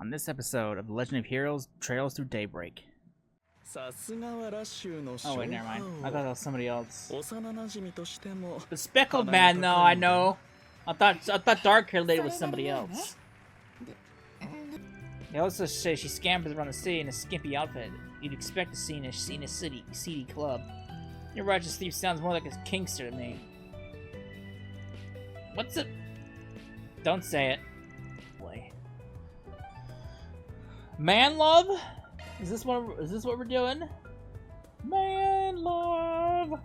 on this episode of The Legend of Heroes Trails Through Daybreak. Oh wait, never mind. I thought that was somebody else. The speckled man, though, I know. I thought dark haired lady was somebody else. They also say she scampers around the city in a skimpy outfit you'd expect to see in a seedy club. Your righteous thief sounds more like a kinkster to me. What's it? Don't say it. Boy. Man love? Is this what we're doing? Man love.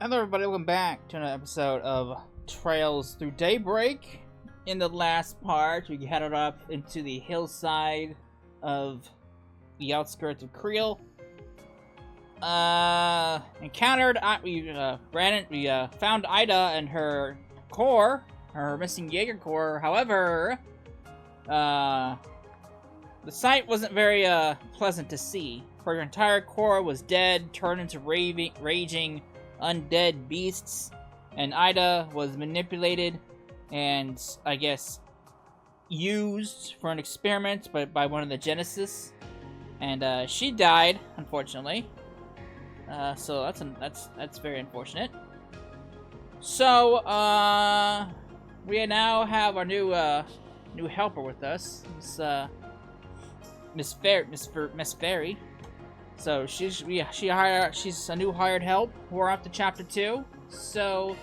Hello everybody, welcome back to another episode of Trails Through Daybreak. In the last part, we headed up into the hillside of the outskirts of Creel. We found Ida and her core, her missing Jaeger core. However, the sight wasn't very pleasant to see. Her entire core was dead, turned into raging undead beasts, and Ida was manipulated and, I guess, used for an experiment by one of the Genesis, and she died, unfortunately. So that's very unfortunate. So we now have our new helper with us, Miss Feri. So she's a new hired help. We're up to chapter 2. So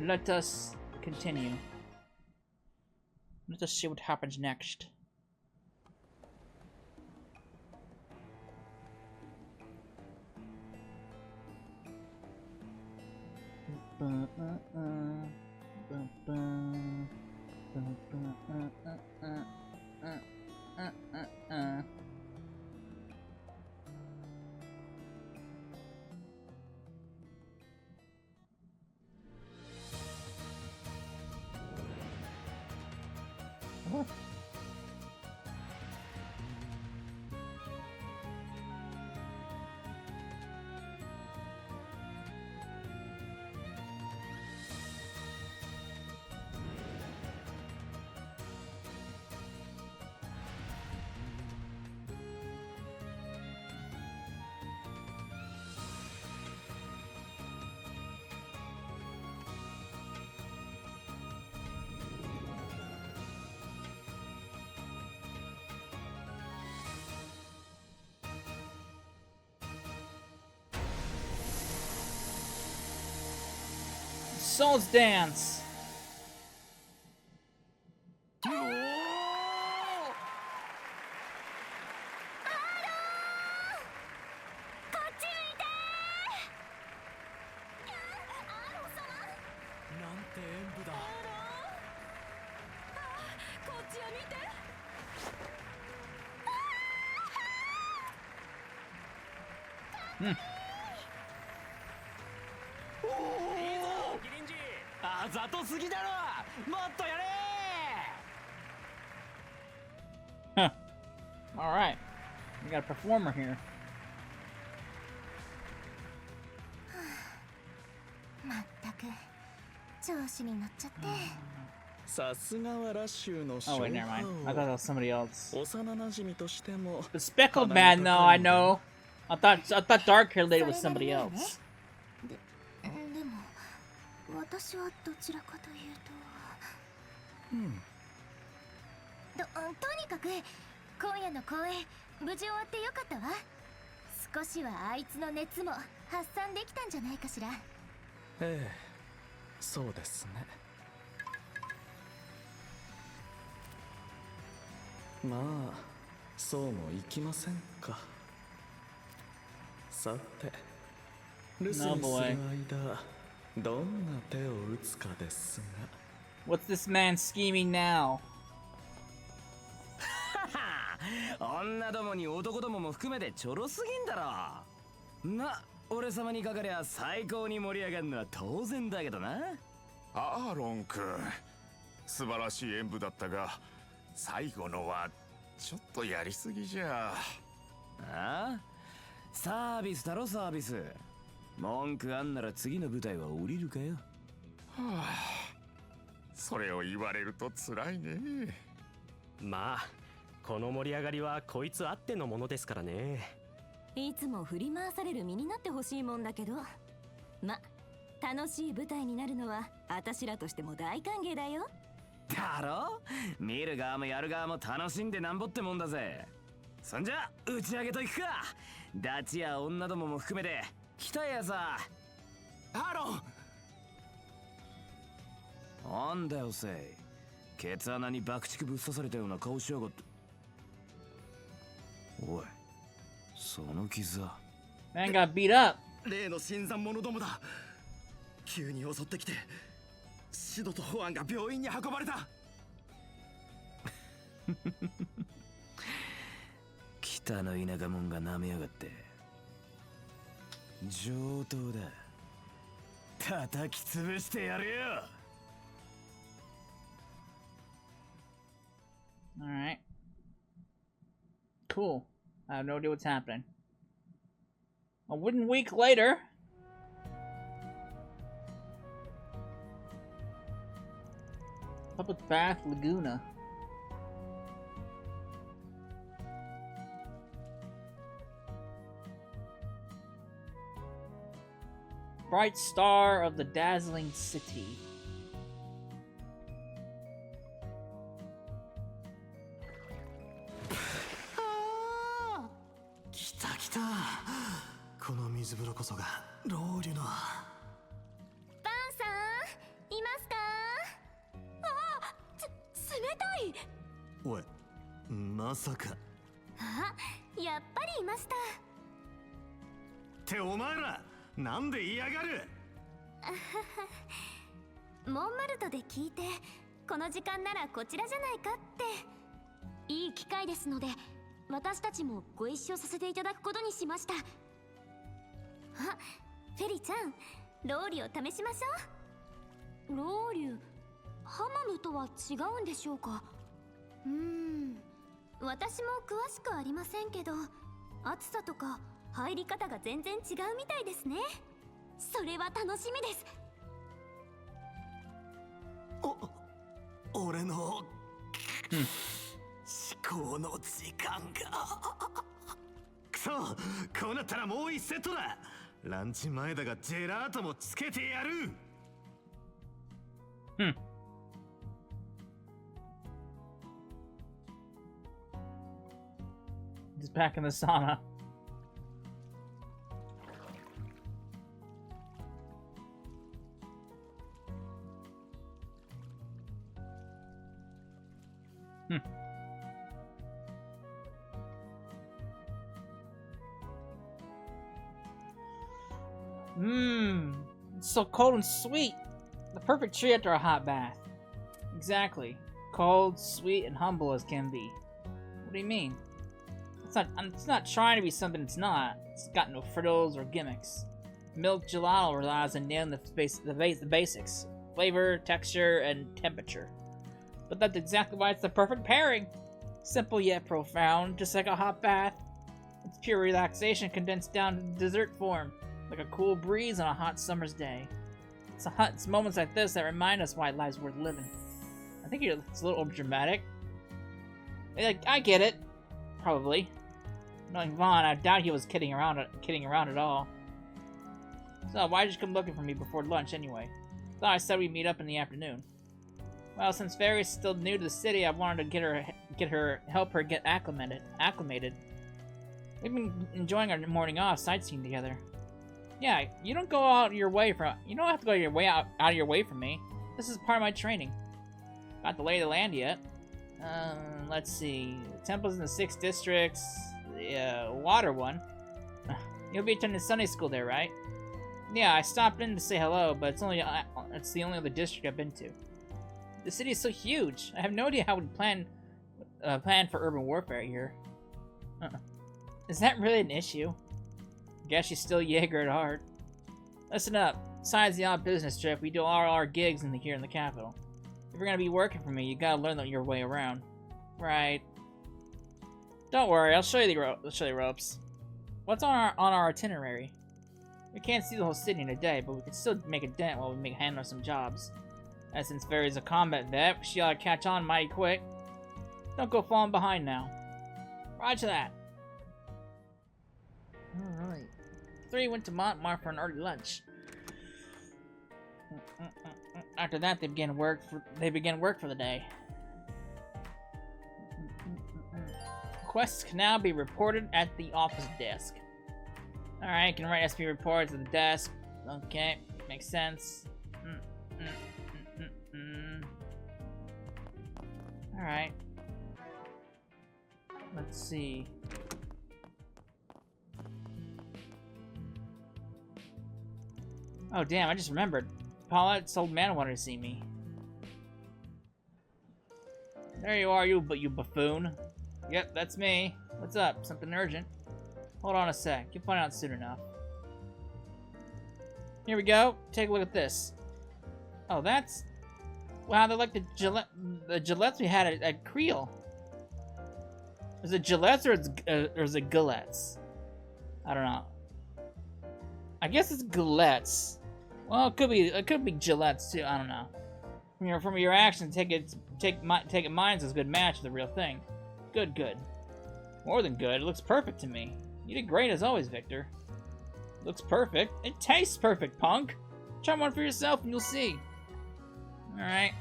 let us continue. Let us see what happens next. What? Soul's Dance. Huh. Alright. We got a performer here. Oh wait, never mind. I thought that was somebody else. The speckled man, though, I know. I thought dark haired lady was somebody else. 私はどちらかというと、とにかく今夜の公演無事終わってよかったわ。少しはあいつの熱も発散できたんじゃないかしら。ええ、そうですね。まあ、そうもいきませんか。さて、留守にする間。 どんな手を打つかですが。What's this man scheming now? 女どもに男どもも含めてちょろすぎんだろ。な、俺様にかかりゃ最高に盛り上がるのは当然だけどな。アーロン君、素晴らしい演舞だったが、最後のはちょっとやりすぎじゃ。ああ、サービスだろサービス。文句あんなら次の舞台は降りるかよ。はそれを言われると辛いね。まあこの盛り上がりはこいつあってのものですからね。いつも振り回される身になってほしいもんだけど、ま、楽しい舞台になるのは私らとしても大歓迎だよ。だろ、見る側もやる側も楽しんでなんぼってもんだぜ。そんじゃ打ち上げといくか。ダチや女どもも含めて来たやさ。ハロー。なんだよせい、ケツ穴に爆竹ぶっ刺されたような顔しやがって。おい、その傷は。 Man got beat up. 例の新参者どもだ。急に襲ってきてシドとホアンが病院に運ばれた。北の田舎者が舐めやがって。上等だ。叩き潰してやるよ。Alright. Cool. I have no idea what's happening. A wooden week later. Public Bath Laguna. Bright star of the dazzling city. Ah! 来た来た。この水風呂こそがロウリュの。バンさんいますか？あ、冷たい。おい、まさか。あ、やっぱりいました。ってお前らなんで嫌がる？モンマルトで聞いて、この時間ならこちらじゃないかって。いい機会ですので、私たちもご一緒させていただくことにしました。あ、フェリちゃん、ロウリュを試しましょう。ロウリュ、ハマムとは違うんでしょうか？私も詳しくありませんけど、暑さとか入り方が全然違うみたいですね。それは楽しみです。俺の思考の時間が。くそ、こうなったらもう1セットだ。ランチ前だがジェラートもつけてやる。He's back in the sauna. It's so cold and sweet. The perfect tree after a hot bath. Exactly. Cold, sweet, and humble as can be. What do you mean? It's not trying to be something it's not. It's got no frills or gimmicks. Milk gelato relies on nailing the basics. Flavor, texture, and temperature. But that's exactly why it's the perfect pairing. Simple yet profound, just like a hot bath. It's pure relaxation condensed down to dessert form, like a cool breeze on a hot summer's day. It's moments like this that remind us why life's worth living. I think it's a little dramatic. Like, I get it. Probably. Knowing Vaughn, I doubt he was kidding around at all. So, why'd you come looking for me before lunch anyway? Thought I said we'd meet up in the afternoon. Well, since Feri's still new to the city, I wanted to help her get acclimated. We've been enjoying our morning off sightseeing together. Yeah, you don't go out your way you don't have to go out of your way from me. This is part of my training. Not the lay of the land yet. Let's see. The temples in the 6 districts. The water one. You'll be attending Sunday school there, right? Yeah, I stopped in to say hello, but it's the only other district I've been to. The city is so huge. I have no idea how we'd plan for urban warfare here. Is that really an issue? Guess she's still Jaeger at heart. Listen up. Besides the odd business trip, we do all our gigs here in the capital. If you're gonna be working for me, you gotta learn your way around. Right. Don't worry, I'll show you the ropes. What's on our itinerary? We can't see the whole city in a day, but we can still make a dent while we handle some jobs. And since Feri's a combat vet, she ought to catch on mighty quick. Don't go falling behind now. Roger that. Alright. 3 went to Montmar for an early lunch. After that, they began work for the day. Quests can now be reported at the office desk. Alright, can write SP reports at the desk. Okay, makes sense. Alright. Let's see. Oh damn, I just remembered. Paulette's old man wanted to see me. There you are, you buffoon. Yep, that's me. What's up? Something urgent? Hold on a sec. You'll find out soon enough. Here we go. Take a look at this. Oh, that's... Wow, they're like the Gillettes we had at Creel. Is it Gillettes or is it Gillettes? I don't know. I guess it's Gillettes. Well, it could be Gillettes too. I don't know. From your actions, take it mine's as a good match of the real thing. Good. More than good. It looks perfect to me. You did great as always, Victor. Looks perfect. It tastes perfect, punk. Try one for yourself and you'll see. Alright.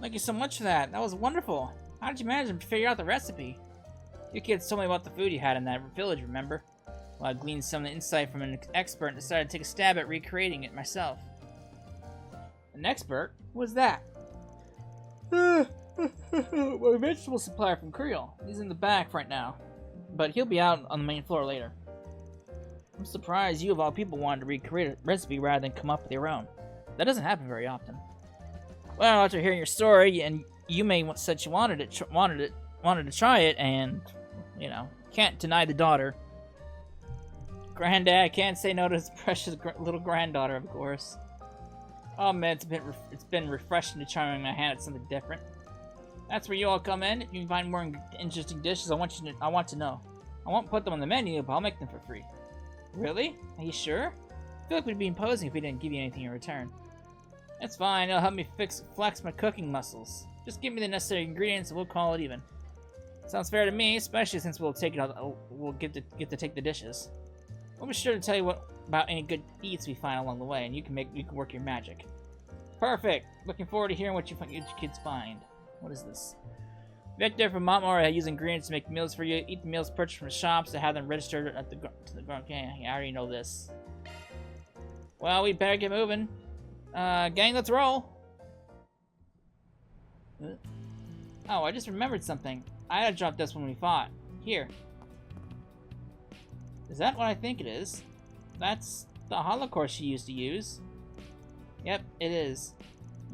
Thank you so much for that. That was wonderful. How did you manage to figure out the recipe? You kids told me about the food you had in that village, remember? Well, I gleaned some of the insight from an expert and decided to take a stab at recreating it myself. An expert? What's that? My vegetable supplier from Creel. He's in the back right now. But he'll be out on the main floor later. I'm surprised you of all people wanted to recreate a recipe rather than come up with your own. That doesn't happen very often. Well, after hearing your story, and you may said you wanted to try it, and you know, can't deny the daughter. Granddad can't say no to his precious little granddaughter, of course. Oh man, it's been refreshing to try my hand at something different. That's where you all come in. If you can find more interesting dishes, I want to know. I won't put them on the menu, but I'll make them for free. Really? Are you sure? I feel like we'd be imposing if we didn't give you anything in return. That's fine. It'll help me flex my cooking muscles. Just give me the necessary ingredients, and we'll call it even. Sounds fair to me, especially since we'll get to take the dishes. We'll be sure to tell you about any good eats we find along the way, and you can work your magic. Perfect. Looking forward to hearing what you kids find. What is this? Victor from Montmar using ingredients to make meals for you. Eat the meals purchased from the shops to have them registered at the gang. I already know this. Well, we better get moving. Gang, let's roll. Oh, I just remembered something. I had to drop this when we fought. Here. Is that what I think it is? That's the holocore she used to use. Yep, it is.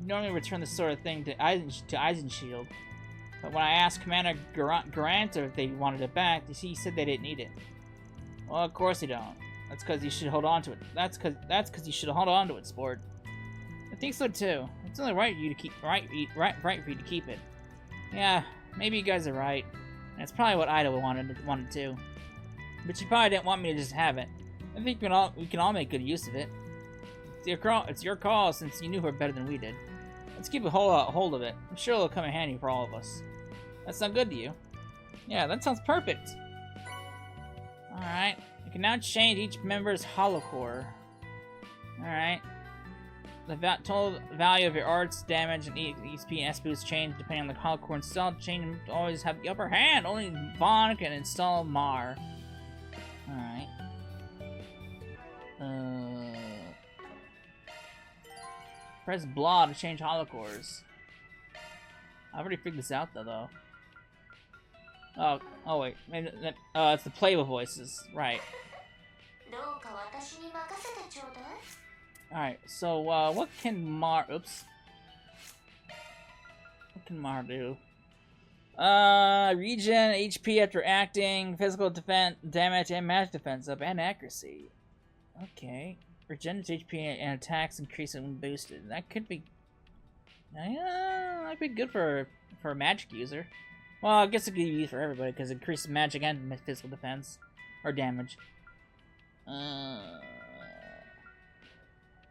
You normally return this sort of thing to Eisenshield. But when I asked Commander Garanter if they wanted it back, he said they didn't need it. Well, of course they don't. That's because you should hold on to it. That's because you should hold on to it, sport. I think so too. It's only right for you to keep for you to keep it. Yeah, maybe you guys are right. And it's probably what Ida wanted too. But she probably didn't want me to just have it. I think we can all make good use of it. It's your call since you knew her better than we did. Let's keep a hold of it. I'm sure it'll come in handy for all of us. That sound good to you? Yeah, that sounds perfect. Alright. You can now change each member's holocore. Alright. The total value of your arts, damage, and EXP and SP is changed depending on the holocore installed. Change to always have the upper hand. Only Vaughn can install Mar. Alright. Press blah to change holocores. I've already figured this out though. Oh wait, maybe it's the playable voices, right? All right, so what can Mar? Oops. What can Mar do? Regen, HP after acting, physical defense, damage, and magic defense up, and accuracy. Okay. Regenerates HP and attacks increase when boosted. That could be... that'd be good for a magic user. Well, I guess it could be used for everybody, because it increases magic and physical defense. Or damage.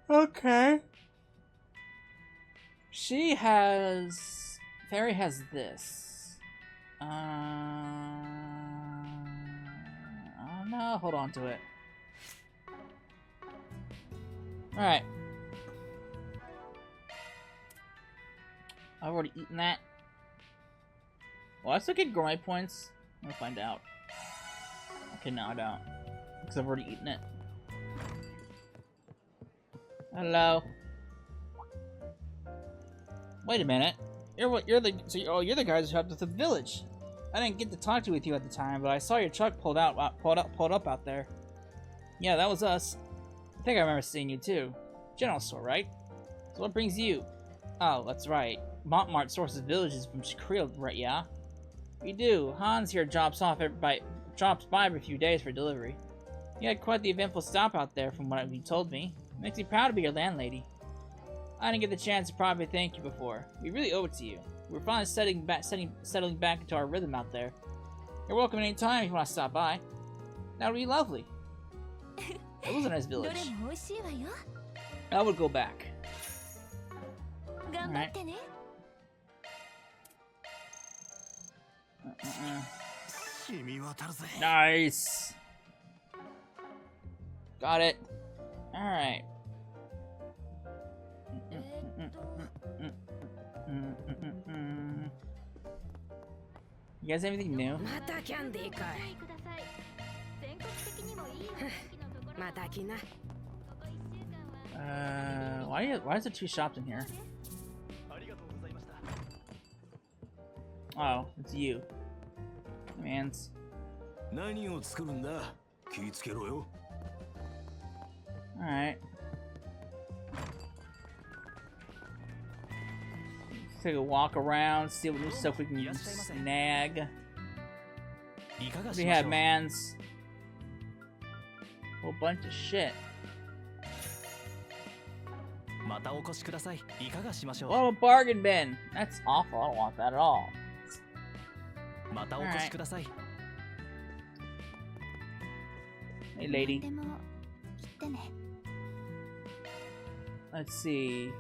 Okay. She has... Feri has this. I don't know. Hold on to it. Alright. I've already eaten that. Well, I still get gourmet points. I'm gonna find out. Okay, no, I don't. Because I've already eaten it. Hello. Wait a minute. You're the guys who helped with the village. I didn't get to talk to you with you at the time, but I saw your truck pulled up out there. Yeah, that was us. I think I remember seeing you too. General store, right? So what brings you? Oh, that's right. Montmart sources villages from Shakriel, right? Yeah. We do. Hans here drops by every few days for delivery. You had quite the eventful stop out there, from what you told me. Makes me proud to be your landlady. I didn't get the chance to probably thank you before. We really owe it to you. We're finally settling back into our rhythm out there. You're welcome any time if you want to stop by. That would be lovely. It was a nice village. I would go back. Alright. Nice. Got it. Alright. You guys have anything new? Why is there 2 shops in here? Oh, it's you. Mans. Alright. Take a walk around, see what new stuff we can snag. What do we have, Mans? Whole bunch of shit. Oh, a bargain bin! That's awful, I don't want that at all. Right. Hey, lady. Let's see.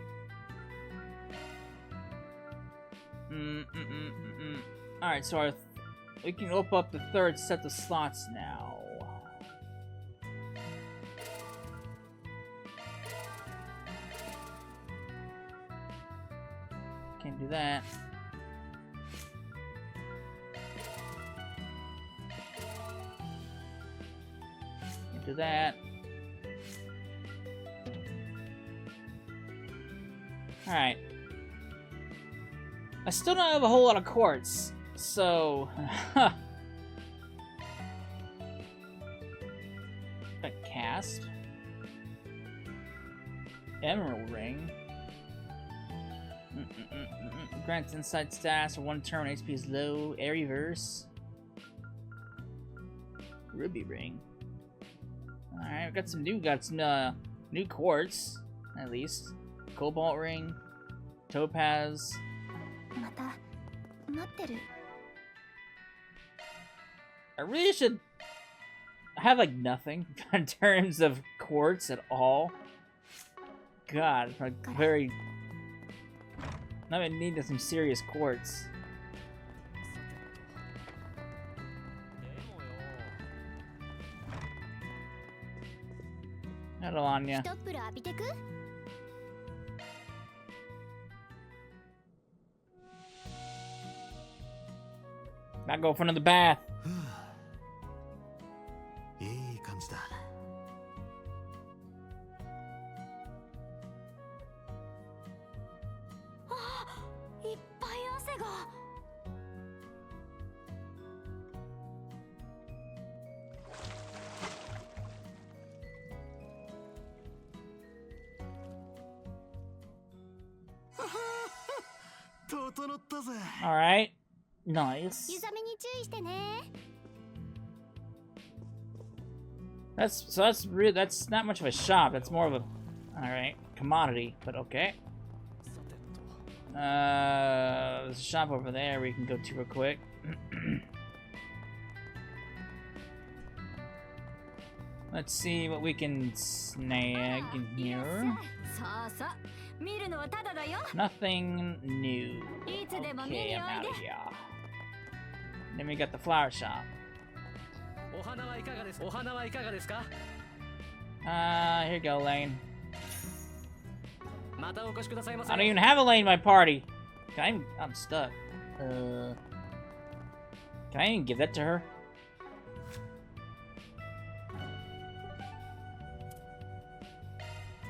Alright, so we can open up the 3rd set of slots now. Can't do that. Can't do that. Alright. I still don't have a whole lot of quartz, so... A cast. Emerald ring. Grants inside stats for 1 turn when HP is low. Air reverse. Ruby ring. Alright, we got some new quartz, at least. Cobalt ring. Topaz. I really should have like nothing in terms of quartz at all. God, like very. I'm gonna need some serious quartz. Hello, Anya. Not go for another bath. All right. Nice. That's not much of a shop. That's more of a, all right, commodity. But okay. There's a shop over there we can go to real quick. Let's see what we can snag in here. Nothing new. Okay, I'm out of here. Then we got the flower shop. Here you go, Lane. I don't even have a Lane in my party. I'm stuck. Can I even give that to her?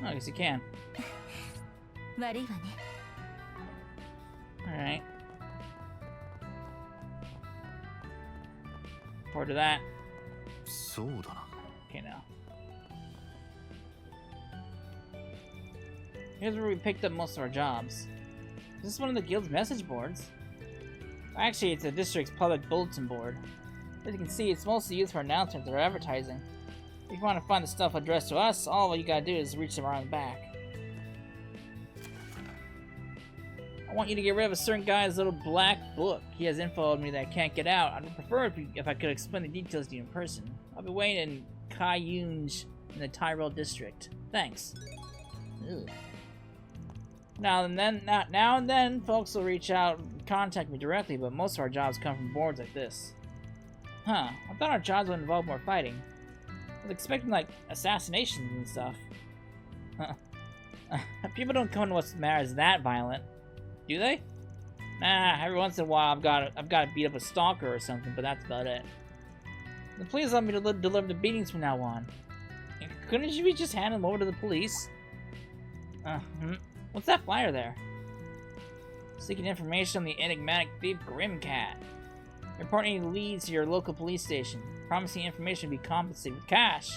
Oh, I guess you can. Alright. Forward to that. Okay, now. Here's where we picked up most of our jobs. This is one of the guild's message boards. Actually, it's the district's public bulletin board. As you can see, it's mostly used for announcements or advertising. If you want to find the stuff addressed to us, all you gotta do is reach them around the back. I want you to get rid of a certain guy's little black book. He has info on me that I can't get out. I'd prefer if I could explain the details to you in person. I'll be waiting in Kaiyunj in the Tyrell district. Thanks. Ew. Now and then, folks will reach out and contact me directly, but most of our jobs come from boards like this. Huh, I thought our jobs would involve more fighting. I was expecting, like, assassinations and stuff. People don't come to what's matters that violent. Do they? Nah, every once in a while I've got to beat up a stalker or something, but that's about it. Then please let me deliver the beatings from now on. Couldn't you just hand them over to the police? What's that flyer there? Seeking information on the enigmatic thief Grimcat. Report any leads to your local police station. Promising information to be compensated with cash.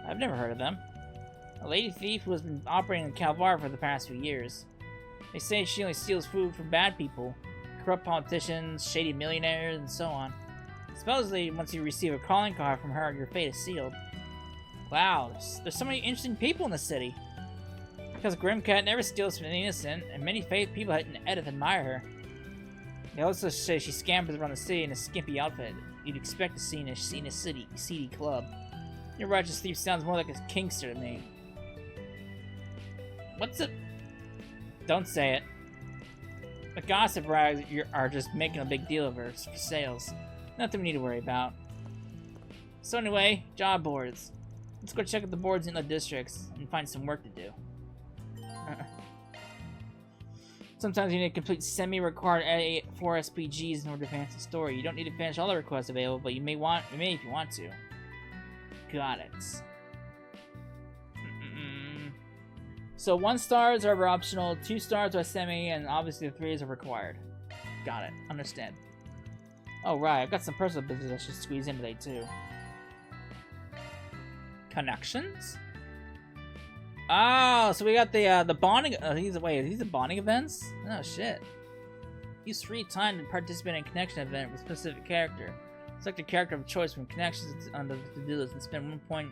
I've never heard of them. A lady thief who has been operating in Calvar for the past few years. They say she only steals food from bad people, corrupt politicians, shady millionaires, and so on. Supposedly, once you receive a calling card from her, your fate is sealed. Wow, there's so many interesting people in the city. Because Grimcat never steals from the innocent, and many people at Edith admire her. They also say she scampers around the city in a skimpy outfit you'd expect to see in a seedy club. Your righteous thief sounds more like a kinkster to me. What's it? Don't say it. The gossip rags are just making a big deal of her for sales. Nothing we need to worry about. So anyway, job boards. Let's go check out the boards in the districts and find some work to do. Sometimes you need to complete semi-required 4 SPGs in order to advance the story. You don't need to finish all the requests available, but you may if you want to. Got it. So 1 stars are optional, 2 stars are semi, and obviously the 3s are required. Got it. Understand. Oh right, I've got some personal business I should squeeze in today too. Connections? Oh, so we got the bonding. These are bonding events. Oh shit. Use free time to participate in a connection event with a specific character. Select a character of choice from connections on the to-do list and spend 1 point.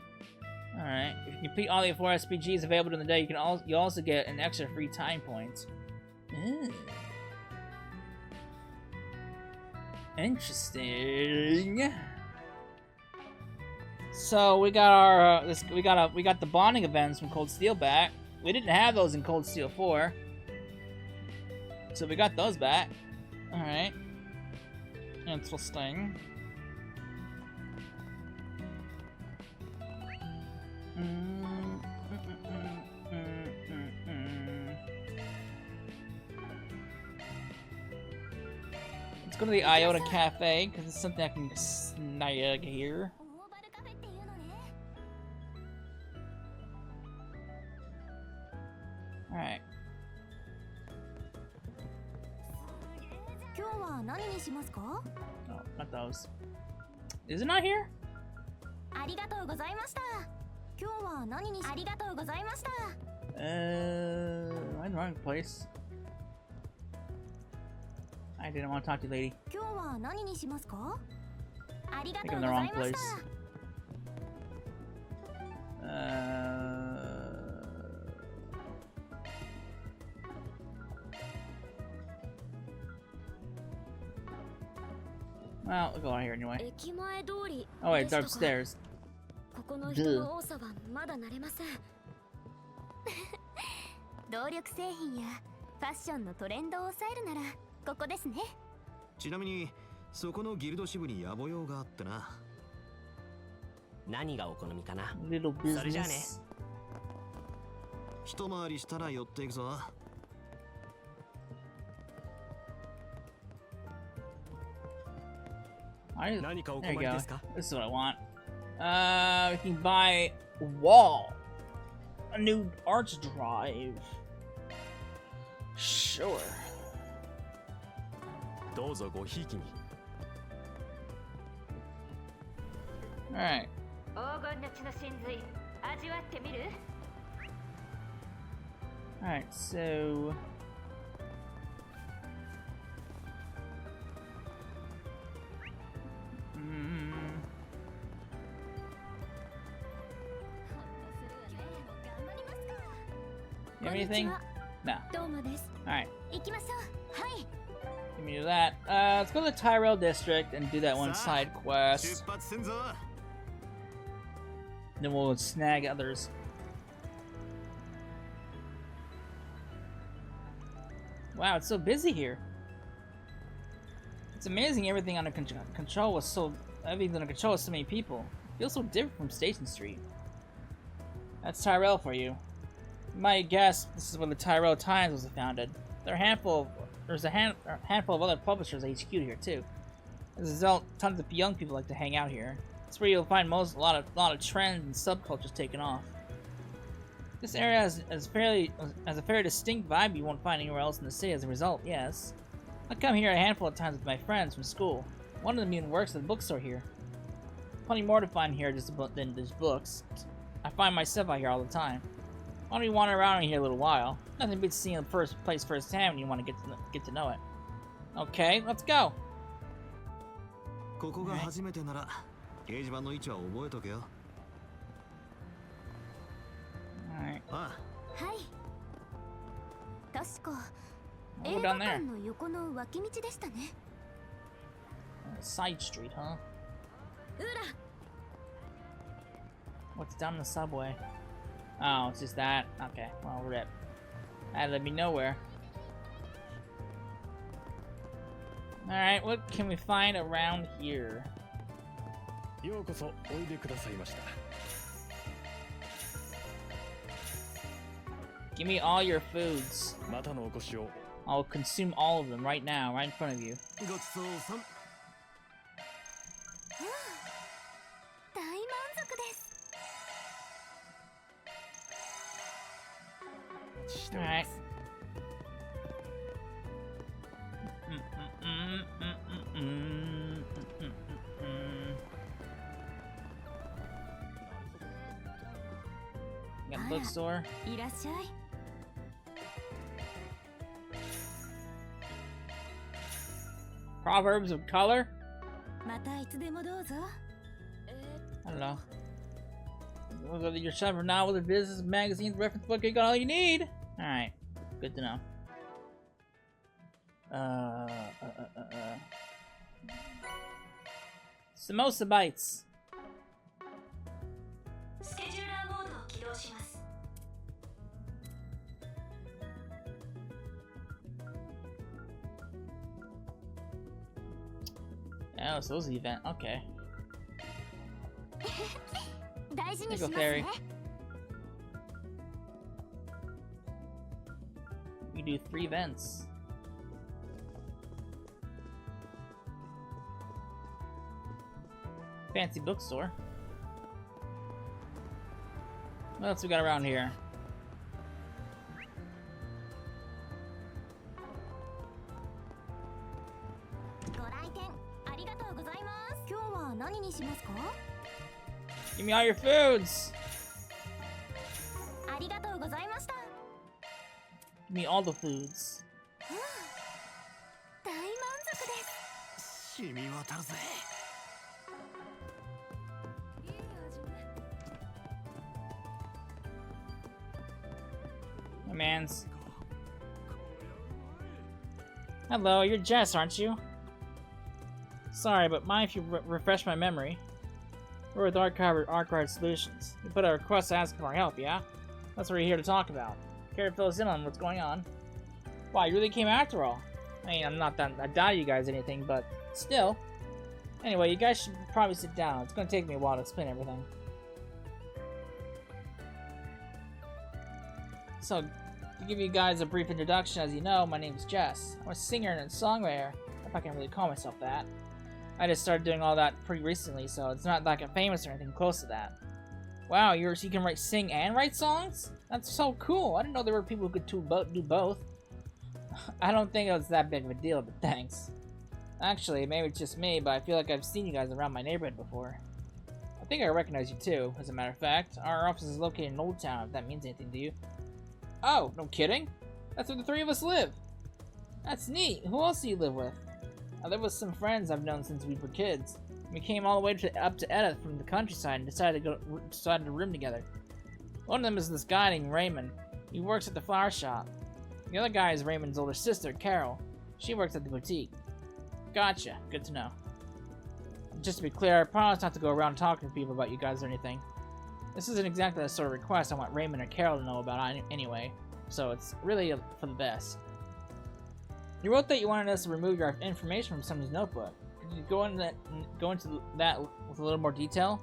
All right. If you complete all the 4 SPGs available in the day, you also get an extra free time points. Ooh. Interesting. So we got our we got the bonding events from Cold Steel back. We didn't have those in Cold Steel 4, so we got those back. All right, interesting. Let's go to the Iota Cafe because it's something I can snag here. Alright. Oh, not those. Is it not here? I'm in the wrong place. I didn't want to talk to you, lady. I think I'm in the wrong place. Well, we'll go out here anyway. Oh wait, it's upstairs. 動力製品やファッションのトレンドを抑えるならここですね。ちなみにそこのギルド支部に野暮用があってな。何がお好みかな。 Little それじゃあね。 business. 一回りしたら寄っていくぞ。何かお There 困 you り go. ですか。 This is what I want. We can buy wall. A new arch drive. Sure. どうぞごひいきに。 Alright. 黄金の血の真髄味わってみる？ Alright, so... You have anything? No. どうもです。 Alright, 行きましょう。はい。 let me do that. Let's go to the Tyrell District and do that one side 出 quest. 発せんぞ。 Then we'll snag others. Wow, it's so busy here. It's amazing everything under control was so... Everything's under control with so many people. Feels so different from Station Street. That's Tyrell for you. You might guess this is where the Tyrell Times was founded. There's a handful of other publishers at HQ here too. As a result, tons of young people like to hang out here. It's where you'll find a lot of trends and subcultures taking off. This area has a fairly distinct vibe you won't find anywhere else in the city. As a result, yes, I come here a handful of times with my friends from school. One of them even works at the bookstore here. Plenty more to find here than just books. I find myself out here all the time. Why don't we wander around here a little while? Nothing beats seeing the place firsthand when you want to get to know it. Okay, let's go. ここが初めてなら掲示板の位置は覚えとけよ。 Alright. あはい。確か We'll 映 go 画 down 館 there. の横の脇道でしたね。 Side street, huh? うら。 What's down the subway? Oh, it's just that? Okay, well, rip. That led me nowhere. Alright, what can we find around here? ようこそおいでくださいました。 Give me all your foods. またのお越しを。 I'll consume all of them right now, right in front of you. ごちそうさん。大満足です。しておりま Alright. す。 Got a bookstore. いらっしゃい。 Proverbs of color? またいつでもどうぞ。 I don't know. Whether you're shopping now with a business, magazines, reference book, you got all you need. Alright. Good to know. Samosa bites. スケジューラーモードを起動します。 Oh, so this is the event. Okay. 大事にし There ま you す go, ね Feri.。You do 3 events. Fancy bookstore. What else we got around here? Give me all your foods! ありがとうございました。 Give me all the foods. 大満足です。染み渡るぜ。 My man's. Hello, you're Jess, aren't you? Sorry, but mind if you refresh my memory? We're with Archive Solutions. We put a request to ask for our help, yeah? That's what we're here to talk about. Care to fill us in on what's going on? Wow, you really came after all. I mean, I'm not that I doubt you guys or anything, but still. Anyway, you guys should probably sit down. It's gonna take me a while to explain everything. So, to give you guys a brief introduction, as you know, my name's Jess. I'm a singer and a songwriter, if I can really call myself that. I just started doing all that pretty recently, so it's not like I'm famous or anything close to that. Wow, you can sing and write songs? That's so cool. I didn't know there were people who could do both. I don't think it was that big of a deal, but thanks. Actually, maybe it's just me, but I feel like I've seen you guys around my neighborhood before. I think I recognize you too, as a matter of fact. Our office is located in Old Town, if that means anything to you. Oh, no kidding? That's where the three of us live. That's neat. Who else do you live with? I live with some friends I've known since we were kids. We came all the way up to Edith from the countryside and decided to room together. One of them is this guy named Raymond. He works at the flower shop. The other guy is Raymond's older sister, Carol. She works at the boutique. Gotcha. Good to know. Just to be clear, I promise not to go around talking to people about you guys or anything. This isn't exactly the sort of request I want Raymond or Carol to know about anyway, so it's really for the best. You wrote that you wanted us to remove your information from someone's notebook. Could you go into that with a little more detail?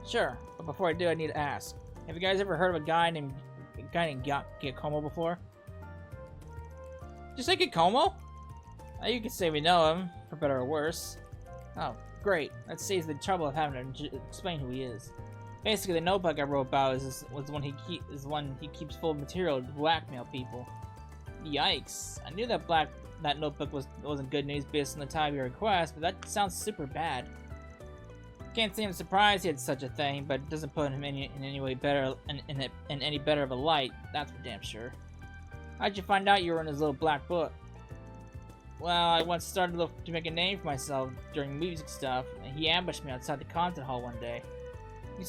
Sure, but before I do, I need to ask. Have you guys ever heard of a guy named Giacomo before? Did you say Giacomo? You could say we know him, for better or worse. Oh, great. That saves the trouble of having to explain who he is. Basically, the notebook I wrote about is one he keeps full of material to blackmail people. Yikes! I knew that notebook wasn't good news based on the time of your request, but that sounds super bad. Can't say I'm surprised he had such a thing, but it doesn't put him in any way better in any better of a light. That's for damn sure. How'd you find out you were in his little black book? Well, I once started to make a name for myself during music stuff, and he ambushed me outside the concert hall one day. What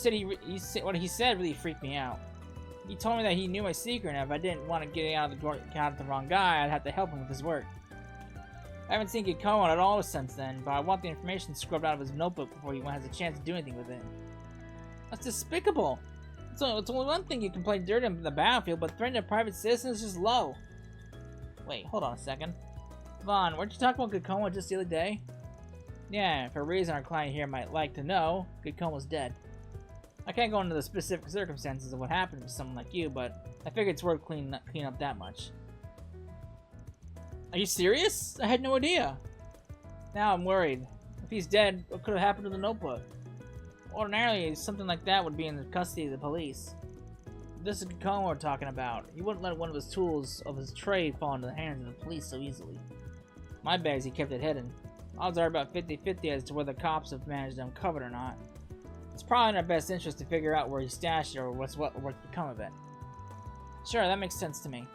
he said really freaked me out. He told me that he knew my secret, and if I didn't want to get out of the wrong guy, I'd have to help him with his work. I haven't seen Giacomo at all since then, but I want the information scrubbed out of his notebook before he has a chance to do anything with it. That's despicable. It's only one thing you can play dirty on the battlefield, but threatening a private citizen is just low. Wait, hold on a second. Vaughn, weren't you talking about Giacomo just the other day? Yeah, for a reason our client here might like to know, Giacomo's dead. I can't go into the specific circumstances of what happened to someone like you, but I figured it's worth cleaning up that much. Are you serious? I had no idea. Now I'm worried. If he's dead, what could have happened to the notebook? Ordinarily, something like that would be in the custody of the police. This is Giacomo we're talking about. He wouldn't let one of his tools of his trade fall into the hands of the police so easily. My bet is he kept it hidden. Odds are about 50-50 as to whether cops have managed to uncover it or not. It's probably in our best interest to figure out where he stashed it or what's become of it. Sure, that makes sense to me.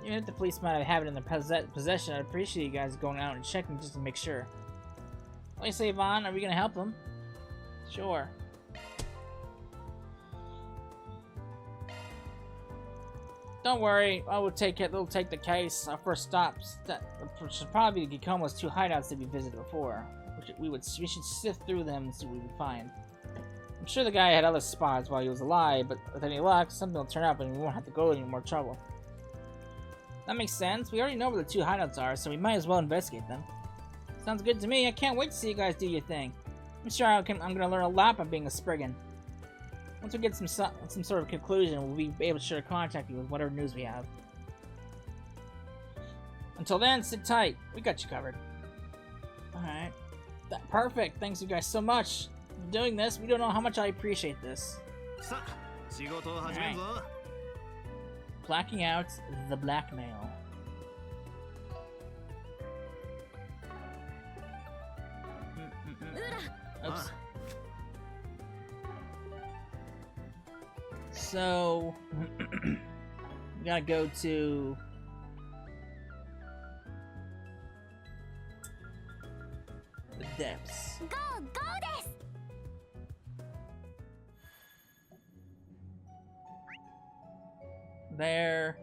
Even if the police might have it in their possession, I'd appreciate you guys going out and checking just to make sure. What do you say, Vaughn? Are we gonna help him? Sure. Don't worry, we'll take the case. Our first stops should probably be Giacomo's two hideouts that we visited before. We should sift through them and see what we can find. I'm sure the guy had other spots while he was alive, but with any luck, something will turn up and we won't have to go to any more trouble. That makes sense. We already know where the two hideouts are, so we might as well investigate them. Sounds good to me. I can't wait to see you guys do your thing. I'm sure I'm gonna learn a lot by being a Spriggan. Once we get some sort of conclusion, we'll be able to share contact you with whatever news we have. Until then, sit tight. We got you covered. Alright. Perfect. Thanks you guys so much for doing this. We don't know how much I appreciate this. Right. Blacking out the blackmail. Oops. So, we gotta go to the depths. Go desu! There.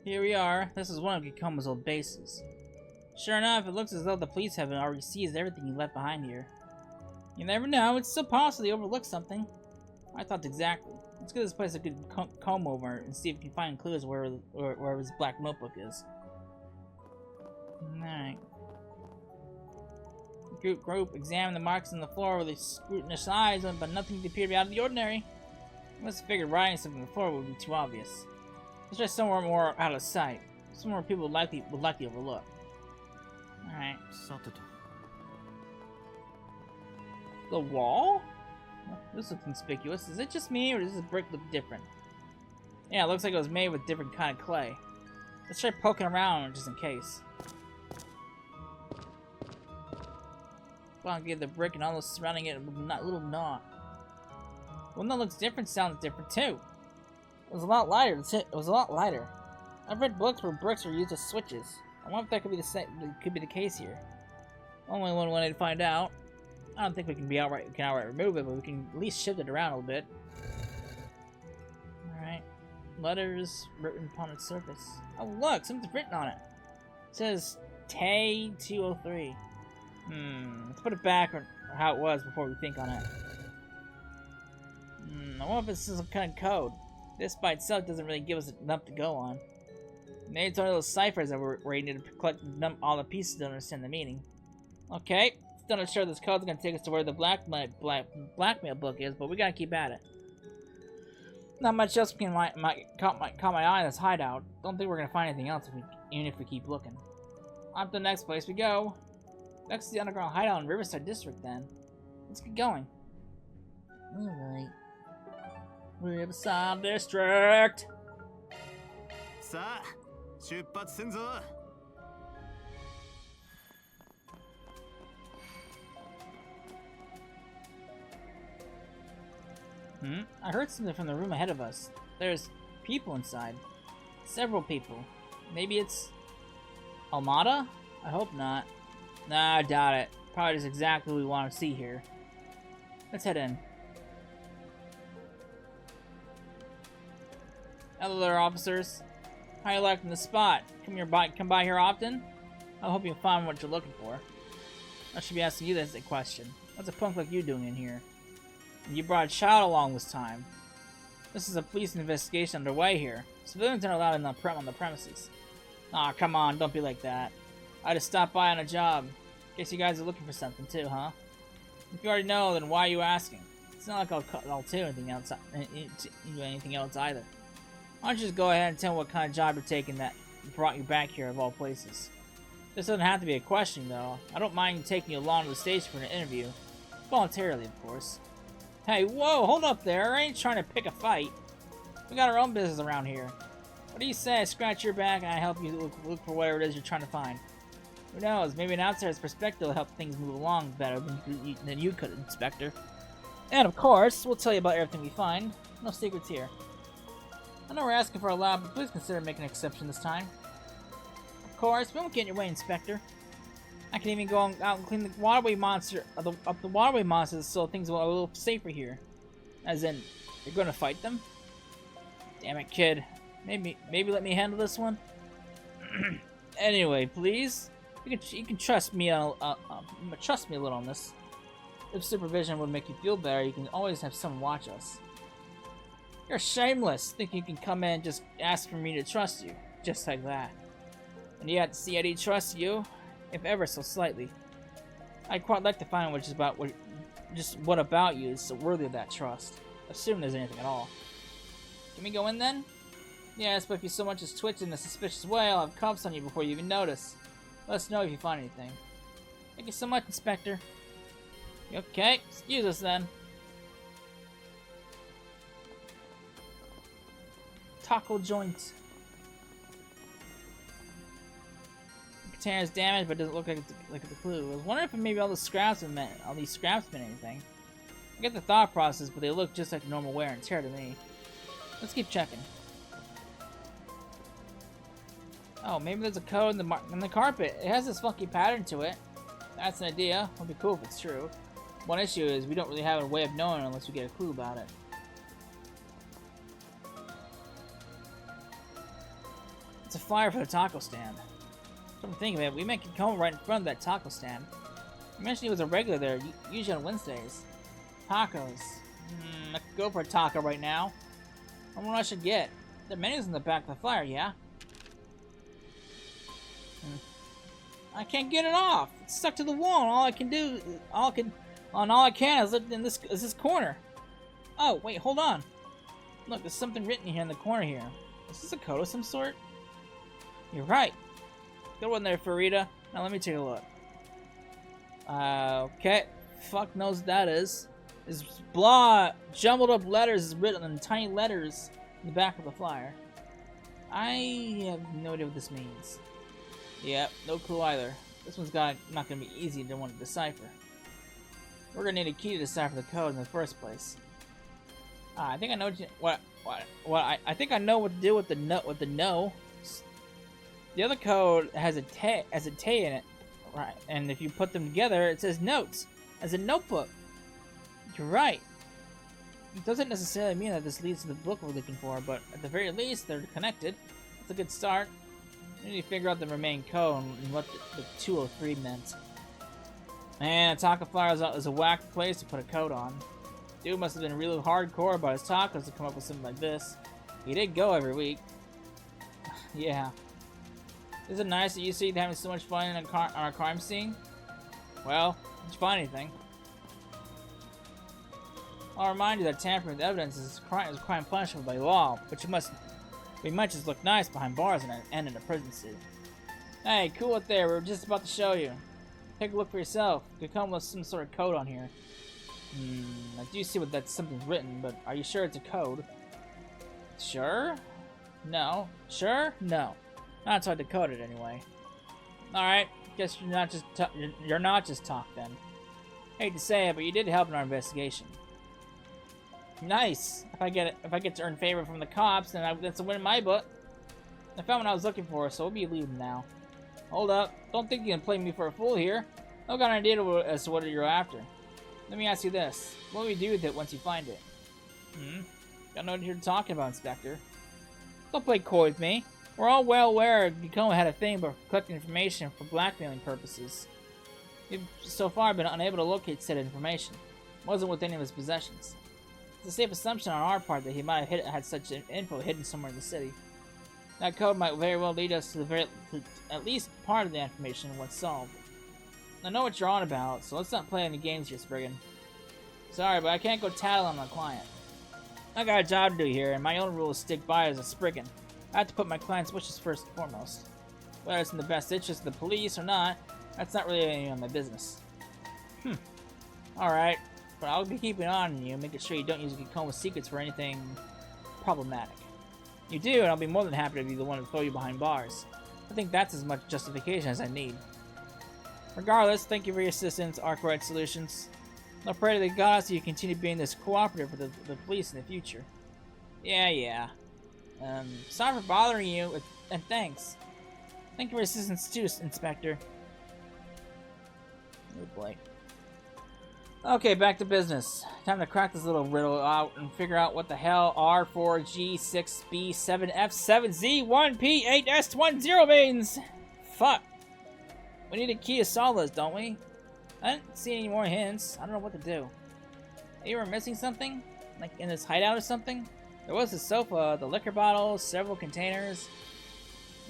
Here we are. This is one of Giacomo's old bases. Sure enough, it looks as though the police have already seized everything you left behind here. You never know, it's still possible you overlooked something. I thought exactly. Let's give this place a good comb over and see if we can find clues where his black notebook is. Alright. Group examined the marks on the floor with a scrutinous eyes, but nothing appeared to be out of the ordinary. I must have figured writing something on the floor would be too obvious. Let's try somewhere more out of sight. Somewhere people would likely overlook. Alright. The wall? This looks conspicuous. Is it just me, or does this brick look different? Yeah, it looks like it was made with different kind of clay. Let's try poking around just in case. Well, I'll give the brick and all those surrounding it a little gnaw. One that looks different sounds different too. It was a lot lighter. It was a lot lighter. I've read books where bricks are used as switches. I wonder if that could be the same. Could be the case here. Only one way to find out. I don't think we can outright remove it, but we can at least shift it around a little bit. All right. Letters written upon its surface. Oh look, something's written on it. It says Tay 203. Let's put it back or how it was before we think on it. I wonder if it's some kind of code. This by itself doesn't really give us enough to go on. Maybe it's one of those ciphers that where you need to collect all the pieces to understand the meaning. Okay, still not sure this code's gonna take us to where the blackmail book is, but we gotta keep at it. Not much else caught my eye in this hideout. Don't think we're gonna find anything else even if we keep looking. On to the next place we go. Next to the underground hideout in Riverside District, then. Let's get going. Alright. Riverside District! さあ出発せんぞ。 I heard something from the room ahead of us. There's people inside. Several people. Maybe it's Almada? I hope not. Nah, I doubt it. Probably just exactly what we want to see here. Let's head in. Hello there, officers. How you liking the spot? Come by here often? I hope you'll find what you're looking for. I should be asking you this question. What's a punk like you doing in here? You brought a child along this time. This is a police investigation underway here. Civilians aren't allowed on the premises. Aw, come on, don't be like that. I just stopped by on a job. Guess you guys are looking for something too, huh? If you already know, then why are you asking? It's not like I'll tell you anything else either. Why don't you just go ahead and tell me what kind of job you're taking that brought you back here of all places? This doesn't have to be a question, though. I don't mind taking you along to the station for an interview. Voluntarily, of course. Hey, whoa, hold up there. I ain't trying to pick a fight. We got our own business around here. What do you say I scratch your back and I help you look for whatever it is you're trying to find? Who knows, maybe an outsider's perspective will help things move along better than you could, Inspector. And of course, we'll tell you about everything we find. No secrets here. I know we're asking for a lot, but please consider making an exception this time. Of course, we won't get in your way, Inspector. I can even go out and clean the waterway monster up the waterway monsters so things will be a little safer here. As in, you're going to fight them? Damn it, kid. Maybe let me handle this one. Anyway, please, you can trust me trust me a little on this. If supervision would make you feel better, you can always have someone watch us. You're shameless. Think you can come in and just ask for me to trust you, just like that. And yet, see, I do trust you, if ever so slightly. I'd quite like to find what about you is so worthy of that trust. Assume there's anything at all. Can we go in then? Yes, but if you so much as twitch in a suspicious way, I'll have cuffs on you before you even notice. Let us know if you find anything. Thank you so much, Inspector. Okay, excuse us then. Taco joint. The container is damaged, but doesn't look like it's a clue. I was wondering if maybe all these scraps meant anything. I get the thought process, but they look just like normal wear and tear to me. Let's keep checking. Oh, maybe there's a code in the carpet. It has this funky pattern to it. That's an idea. It'll be cool if it's true. One issue is we don't really have a way of knowing unless we get a clue about it. It's a flyer for the taco stand. I'm thinking of it, we make Kikoma right in front of that taco stand. You mentioned he was a regular there, usually on Wednesdays. Tacos. I could go for a taco right now. I wonder what I should get. The menu's in the back of the flyer, yeah? I can't get it off. It's stuck to the wall, and all I can is look in this corner. Oh, wait, hold on. Look, there's something written here in the corner here. Is this a code of some sort? You're right. Good one there, Farida. Now let me take a look. Okay. Fuck knows what that is. This blah jumbled up letters is written in tiny letters in the back of the flyer. I have no idea what this means. Yep, no clue either. This one's not gonna be easy to want to decipher. We're gonna need a key to decipher the code in the first place. I think I know I think I know what to do with the no. The other code has a T in it, right? And if you put them together, it says notes as a notebook. You're right. It doesn't necessarily mean that this leads to the book we're looking for, but at the very least, they're connected. It's a good start. We need to figure out the remaining code and what the 203 meant. Man, a taco flyer is a whack place to put a code on. Dude must have been really hardcore about his tacos to come up with something like this. He did go every week. Yeah. Is it nice that you see having so much fun on a crime scene? Well, did you find anything? I'll remind you that tampering with evidence is a crime punishable by law, but we might just look nice behind bars and in a prison suit. Hey, cool it there. We were just about to show you. Take a look for yourself. Could come with some sort of code on here. I do see that something's written, but are you sure it's a code? Sure? No. Sure? No. Not until I decode it anyway. Alright, guess you're not just talk then. Hate to say it, but you did help in our investigation. Nice! If I get to earn favor from the cops, then that's a win in my book. I found what I was looking for, so we'll be leaving now. Hold up. Don't think you can play me for a fool here. I've got an idea as to what you're after. Let me ask you this. What will you do with it once you find it? Gotta know what you're talking about, Inspector. Don't play coy with me. We're all well aware Kikoma had a thing about collecting information for blackmailing purposes. We've so far been unable to locate said information. It wasn't with any of his possessions. It's a safe assumption on our part that he might have had such info hidden somewhere in the city. That code might very well lead us to at least part of the information once solved. I know what you're on about, so let's not play any games here, Spriggan. Sorry, but I can't go tattle on my client. I got a job to do here, and my own rules stick by as a Spriggan. I have to put my client's wishes first and foremost. Whether it's in the best interest of the police or not, that's not really any of my business. Alright, but I'll be keeping an eye on you, making sure you don't use Kikoma's secrets for anything problematic. You do, and I'll be more than happy to be the one to throw you behind bars. I think that's as much justification as I need. Regardless, thank you for your assistance, Arkwright Solutions. I pray to the gods that you continue being this cooperative with the police in the future. Yeah. Sorry for bothering you, and thanks. Thank you for your assistance too, Inspector. Oh boy. Okay, back to business. Time to crack this little riddle out and figure out what the hell R4G6B7F7Z1P8S10 means! Fuck. We need a key to solve this, don't we? I didn't see any more hints. I don't know what to do. Maybe we're missing something? Like in this hideout or something? There was the sofa, the liquor bottles, several containers.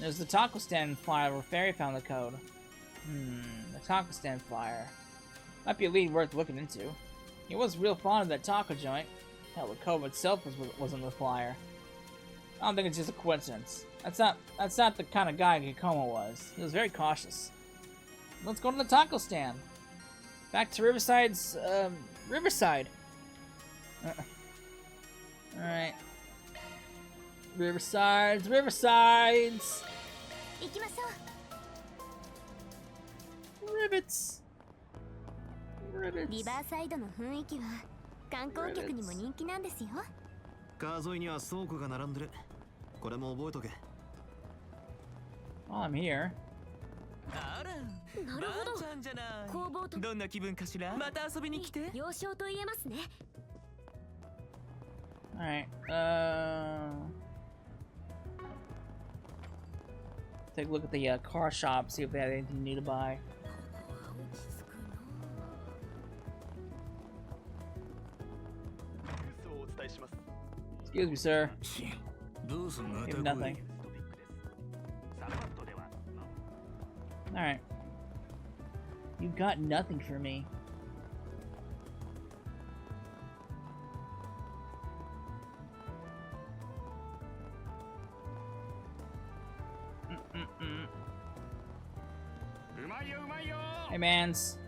There's the taco stand flyer where Feri found the code. The taco stand flyer. Might be a lead worth looking into. He was real fond of that taco joint. Hell, the code itself was on the flyer. I don't think it's just a coincidence. That's not the kind of guy Kikoma was. He was very cautious. Let's go to the taco stand. Back to Riverside. Alright. Riversides. 行きましょう。 Rivets. リバーサイドの雰囲気は観光客にも人気なんですよ。川沿いには倉庫が並んでる。これも覚えとけ。Oh, I'm here. あら、なるほど。ばあちゃんじゃない。工房とどんな気分かしら？また遊びに来て。幼少と言えますね。Alright. Take a look at the car shop, see if they have anything new to buy. Excuse me, sir. You have nothing. Alright. You got nothing for me. Hey, mans.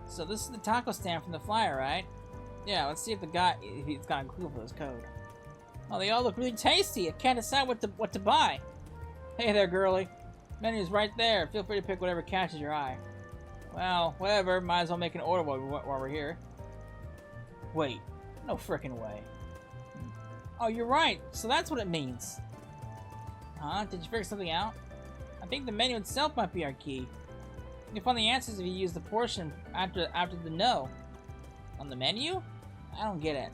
So this is the taco stand from the flyer, right? Yeah, let's see if he's got a clue for this code. Oh, they all look really tasty. I can't decide what to buy. Hey there, girlie. Menu's right there. Feel free to pick whatever catches your eye. Well, whatever. Might as well make an order while we're here. Wait. No frickin' way. Oh, you're right. So that's what it means. Huh? Did you figure something out? I think the menu itself might be our key. You can find the answers if you use the portion after the no. On the menu? I don't get it.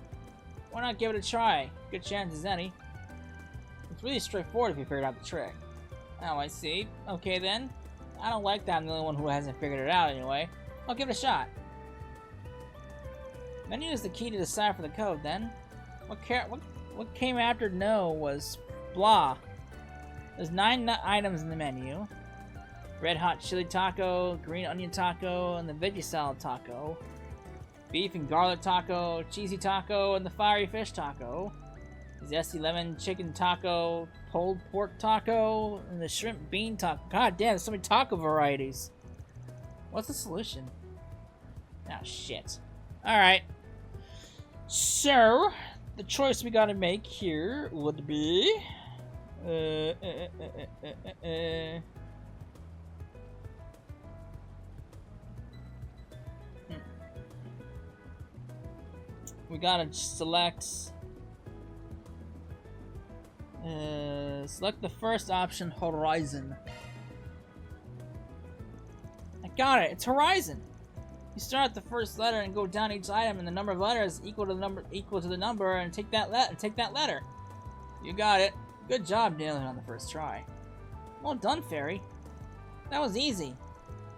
Why not give it a try? Good chance as any. It's really straightforward if you figured out the trick. Oh, I see. Okay then. I don't like that I'm the only one who hasn't figured it out anyway. I'll give it a shot. Menu is the key to decipher the code then. What came after no was blah. There's 9 items in the menu. Red hot chili taco, green onion taco, and the veggie salad taco. Beef and garlic taco, cheesy taco, and the fiery fish taco. Zesty lemon chicken taco, pulled pork taco, and the shrimp bean taco. God damn, there's so many taco varieties. What's the solution? Ah, shit. Alright. So, the choice we gotta make here would be... We gotta select... select the first option, Horizon. I got it, it's Horizon! You start at the first letter and go down each item, and the number of letters equal to the number, and take that letter. You got it. Good job nailing it on the first try. Well done, Feri. That was easy.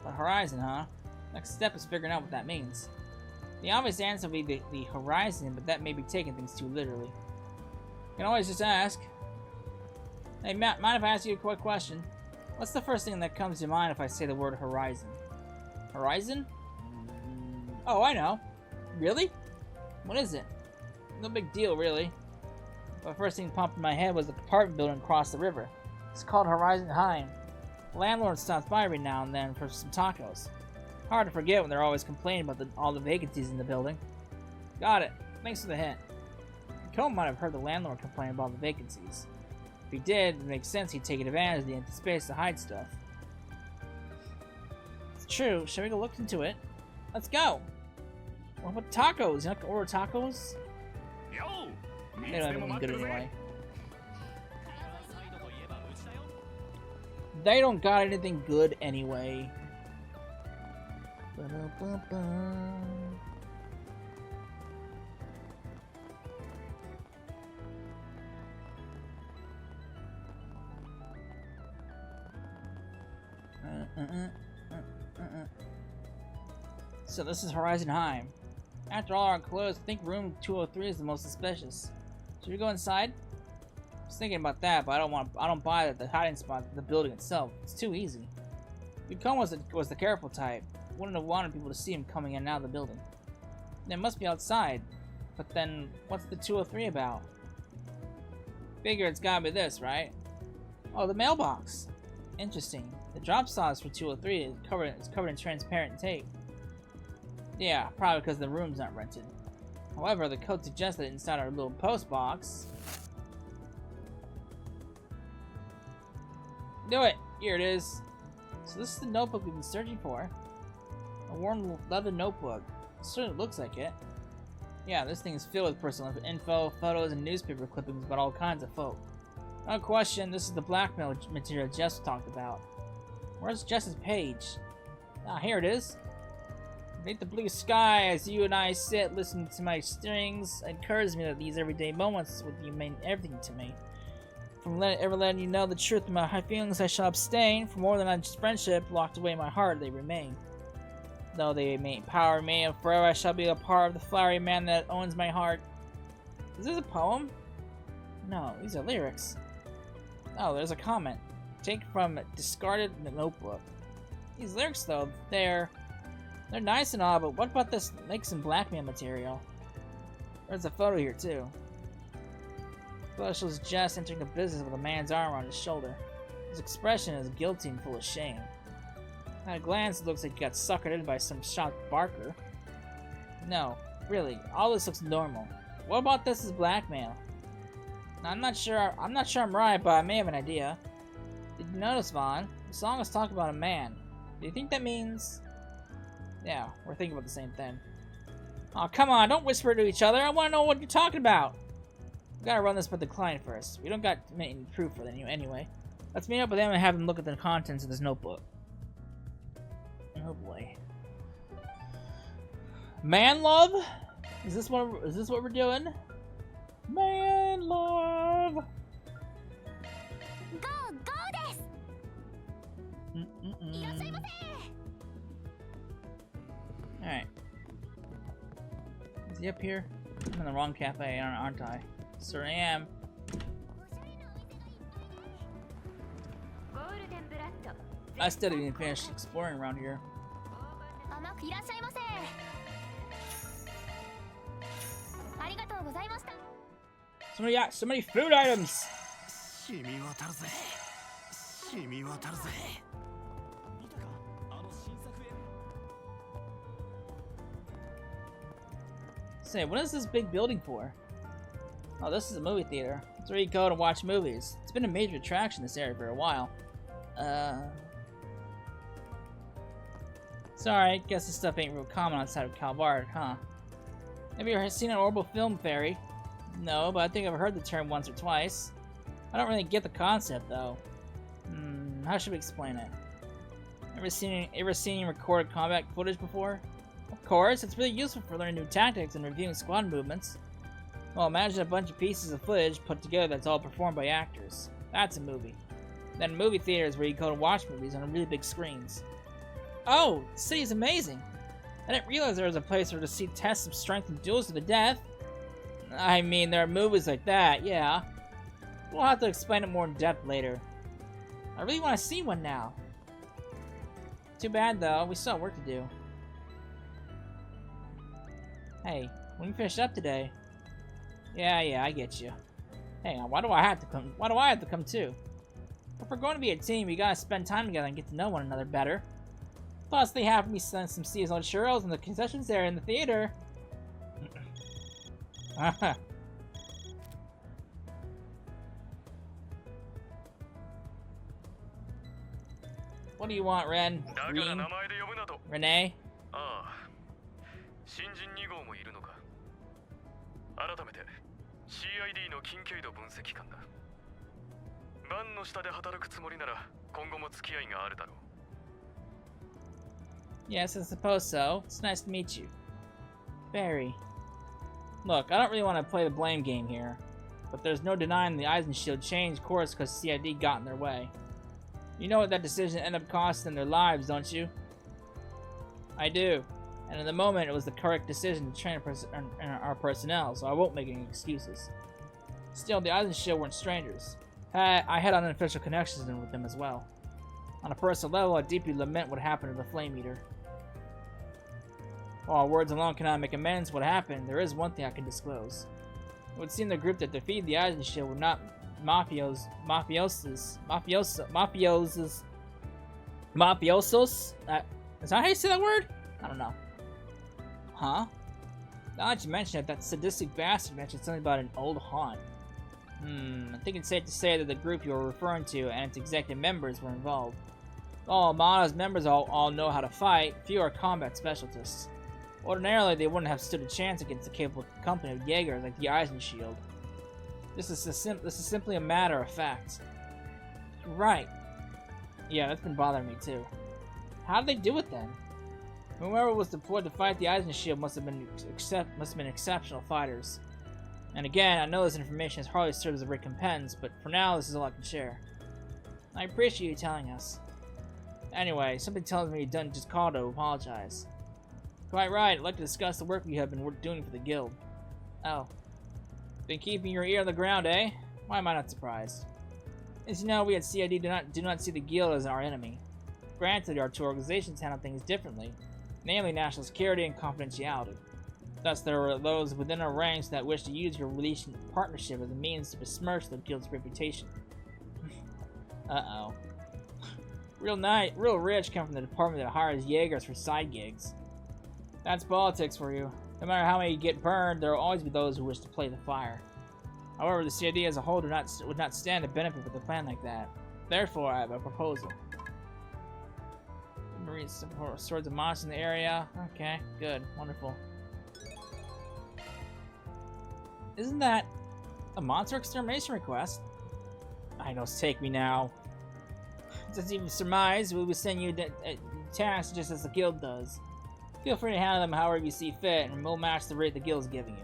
But Horizon, huh? Next step is figuring out what that means. The obvious answer would be the horizon, but that may be taking things too literally. You can always just ask. Hey, Matt, mind if I ask you a quick question? What's the first thing that comes to mind if I say the word horizon? Horizon? Oh, I know. Really? What is it? No big deal, really. The first thing popped in my head was the apartment building across the river. It's called Horizon High. The landlord stops by every now and then for some tacos. Hard to forget when they're always complaining about all the vacancies in the building. Got it. Thanks for the hint. Cohn might have heard the landlord complain about the vacancies. If he did, it makes sense he'd taken advantage of the empty space to hide stuff. It's true. Shall we go look into it? Let's go! What about tacos? You have to order tacos? They don't have anything good anyway. They don't got anything good anyway. So this is Horizon High. After all our clothes, I think room 203 is the most suspicious. Should we go inside? I was thinking about that, but I don't buy that the hiding spot in the building itself. It's too easy. Cohn was the careful type. Wouldn't have wanted people to see him coming in and out of the building. They must be outside. But then, what's the 203 about? Figure it's gotta be this, right? Oh, the mailbox. Interesting. The drop size for 203 is covered in transparent tape. Yeah, probably because the room's not rented. However, the code suggests that inside our little post box... Do it! Here it is. So this is the notebook we've been searching for. A worn leather notebook. It certainly looks like it. Yeah, this thing is filled with personal info, photos, and newspaper clippings about all kinds of folk. No question, this is the blackmail material Jess talked about. Where's Jess's page? Ah, here it is. Beneath the blue sky, as you and I sit listening to my strings, it occurs to me that these everyday moments with you mean everything to me. from ever letting you know the truth of my high feelings, I shall abstain. For more than just friendship locked away in my heart, they remain. Though they may power me, and forever I shall be a part of the flowery man that owns my heart. Is this a poem? No, these are lyrics. Oh, there's a comment. Take from discarded notebook. These lyrics, though, they're nice and all, but what about this make some blackmail material? There's a photo here, too. The photo shows Jess entering a business with a man's arm on his shoulder. His expression is guilty and full of shame. At a glance, it looks like he got suckered in by some shocked barker. No, really, all this looks normal. What about this is blackmail? Now, I'm not sure I'm right, but I may have an idea. Did you notice, Vaughn? The song is talking about a man. Do you think that means... Yeah, we're thinking about the same thing. Oh, come on, don't whisper to each other. I want to know what you're talking about. We gotta run this by the client first. We don't got any proof for it anyway. Let's meet up with them and have them look at the contents of this notebook. Oh boy. Man love? Is this what we're doing? Man love. Go desu. Alright. Is he up here? I'm in the wrong cafe, aren't I? Certainly am. I still didn't even finish exploring around here. So many food items! Say, what is this big building for? Oh, this is a movie theater. It's where you go to watch movies. It's been a major attraction in this area for a while. Sorry, guess this stuff ain't real common outside of Calvard, huh? Have you ever seen an horrible film, Feri? No, but I think I've heard the term once or twice. I don't really get the concept, though. How should we explain it? Ever seen recorded combat footage before? Of course, it's really useful for learning new tactics and reviewing squad movements. Well, imagine a bunch of pieces of footage put together that's all performed by actors. That's a movie. Then a movie theater is where you go to watch movies on really big screens. Oh, the city's amazing! I didn't realize there was a place where to see tests of strength and duels to the death. I mean, there are movies like that, yeah. We'll have to explain it more in depth later. I really want to see one now. Too bad, though. We still have work to do. Hey, when you finish up today? Yeah, I get you. Hey, why do I have to come? Why do I have to come too? If we're going to be a team, we gotta spend time together and get to know one another better. Plus, they have me send some seasonal churros in the concessions there in the theater. What do you want, Ren? Green? Renee? 新人2号もいるのか。改めて CID の緊急度分析官だ。バンの下で働くつもりなら今後も付き合いがあるだろう。Yes, I suppose so. It's nice to meet you. Feri. Look, I don't really want to play the blame game here, but there's no denying the Eisenshield changed course because CID got in their way. You know what that decision ended up costing their lives, don't you? I do. And in the moment, it was the correct decision to train our personnel, so I won't make any excuses. Still, the Eisenshield weren't strangers. I had unofficial connections with them as well. On a personal level, I deeply lament what happened to the Flame Eater. While words alone cannot make amends for what happened, there is one thing I can disclose. It would seem the group that defeated the Eisenshield were not mafiosos. Is that how you say that word? I don't know. Huh? Now that you mention it, that sadistic bastard mentioned something about an old haunt. I think it's safe to say that the group you were referring to and its executive members were involved. While Amada's members all know how to fight, few are combat specialists. Ordinarily, they wouldn't have stood a chance against the capable company of Jaegers like the Eisenshield. This is simply a matter of fact. Right. Yeah, that's been bothering me too. How did they do it then? Whoever was deployed to fight the Eisenshield must have been exceptional fighters. And again, I know this information has hardly served as a recompense, but for now, this is all I can share. I appreciate you telling us. Anyway, something tells me you didn't just call to apologize. Quite right, I'd like to discuss the work you have been doing for the guild. Oh. Been keeping your ear on the ground, eh? Why am I not surprised? As you know, we at CID do not see the guild as our enemy. Granted, our two organizations handle things differently, namely national security and confidentiality. Thus, there are those within our ranks that wish to use your partnership as a means to besmirch the guild's reputation. Uh-oh. Real rich come from the department that hires Jaegers for side gigs. That's politics for you. No matter how many get burned, there will always be those who wish to play the fire. However, the CID as a whole would not stand to benefit with a plan like that. Therefore, I have a proposal. Marine support swords of monsters in the area. Okay, good. Wonderful. Isn't that a monster extermination request? I know, take me now. Doesn't even surmise we will send you tasks just as the guild does. Feel free to handle them however you see fit, and we'll match the rate the guild's giving you.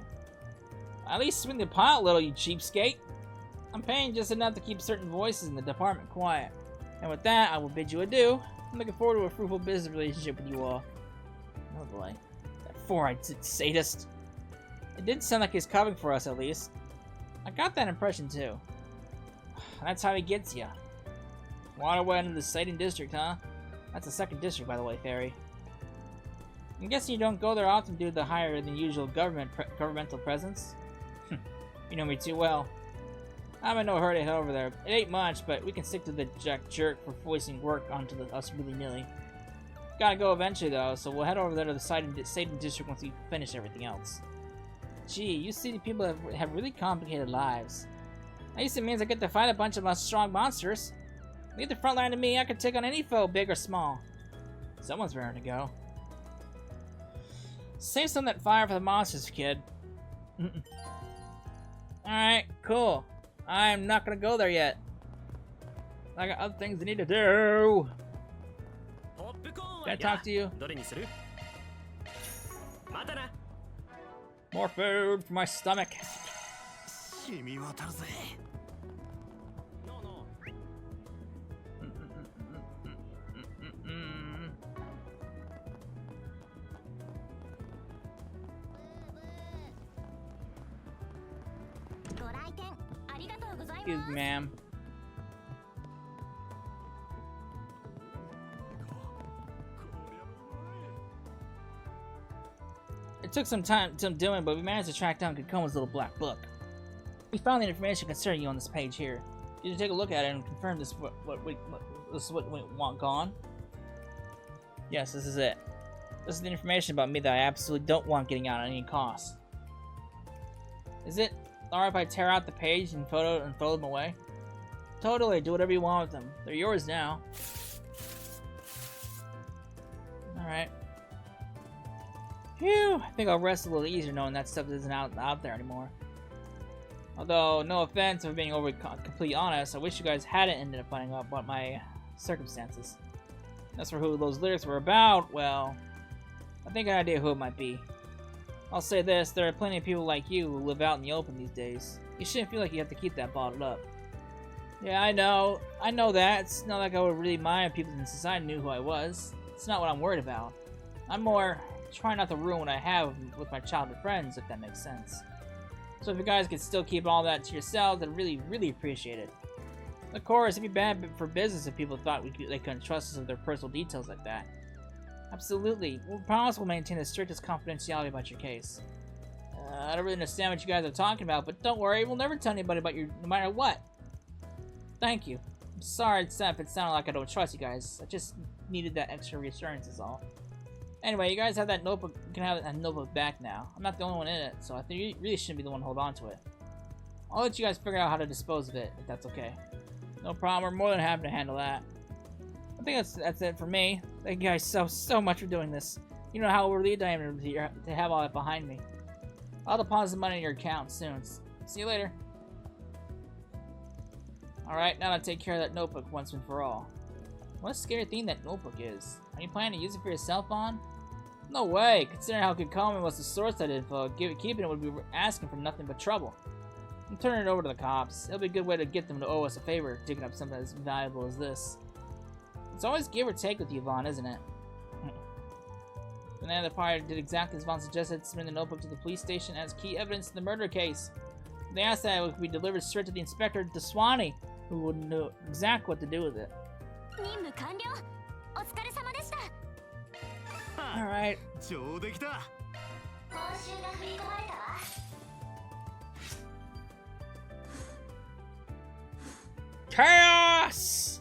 At least swing the pot a little, you cheapskate. I'm paying just enough to keep certain voices in the department quiet. And with that, I will bid you adieu. I'm looking forward to a fruitful business relationship with you all. Oh boy. That four-eyed sadist. It did sound like he's coming for us, at least. I got that impression, too. That's how he gets ya. Waterway into the sighting district, huh? That's the second district, by the way, Feri. I'm guessing you don't go there often due to the higher than usual governmental presence? You know me too well. I'm in no hurry to head over there. It ain't much, but we can stick to the jerk for voicing work onto us willy-nilly. Gotta go eventually, though, so we'll head over there to the sighting district once we finish everything else. Gee, you city people have really complicated lives. At least it means I get to fight a bunch of strong monsters. Leave the front line to me, I can take on any foe, big or small. Someone's raring to go. Save some of that fire for the monsters, kid. Alright, cool. I'm not gonna go there yet. I got other things I need to do. Can I talk to you? More food for my stomach. Excuse me, ma'am. It took some doing, but we managed to track down Kakoma's little black book. We found the information concerning you on this page here. You should take a look at it and confirm this what we want gone. Yes, this is it. This is the information about me that I absolutely don't want getting out at any cost. Is it alright if I tear out the page and photo them away? Totally, do whatever you want with them. They're yours now. Alright. Phew, I think I'll rest a little easier knowing that stuff isn't out there anymore. Although, no offense if being overly completely honest, I wish you guys hadn't ended up finding out about my circumstances. As for who those lyrics were about, well, I think I have an idea who it might be. I'll say this, there are plenty of people like you who live out in the open these days. You shouldn't feel like you have to keep that bottled up. Yeah, I know that. It's not like I would really mind if people in society knew who I was. It's not what I'm worried about. I'm more trying not to ruin what I have with my childhood friends, if that makes sense. So if you guys could still keep all that to yourselves, I'd really, really appreciate it. Of course, it'd be bad for business if people thought they couldn't trust us with their personal details like that. Absolutely. We'll promise we'll maintain the strictest confidentiality about your case. I don't really understand what you guys are talking about, but don't worry, we'll never tell anybody about you, no matter what. Thank you. I'm sorry if it sounded like I don't trust you guys. I just needed that extra reassurance is all. Anyway, you guys have that notebook. You can have that notebook back now. I'm not the only one in it, so I think you really shouldn't be the one to hold on to it. I'll let you guys figure out how to dispose of it, if that's okay. No problem. We're more than happy to handle that. I think that's it for me. Thank you guys so much for doing this. You know how relieved I am to have all that behind me. I'll deposit money in your account soon. See you later. Alright, now to take care of that notebook once and for all. What a scary thing that notebook is. Are you planning to use it for yourself on? No way! Considering how Kikami was the source of that info, keeping it would be asking for nothing but trouble. I'm turning it over to the cops. It'll be a good way to get them to owe us a favor, digging up something as valuable as this. It's always give or take with Yvonne, isn't it? The other party did exactly as Yvonne suggested, submitting the notebook to the police station as key evidence in the murder case. They asked that it would be delivered straight to the inspector, Deswani, who would know exactly what to do with it. Alright. 上出来だ Chaos!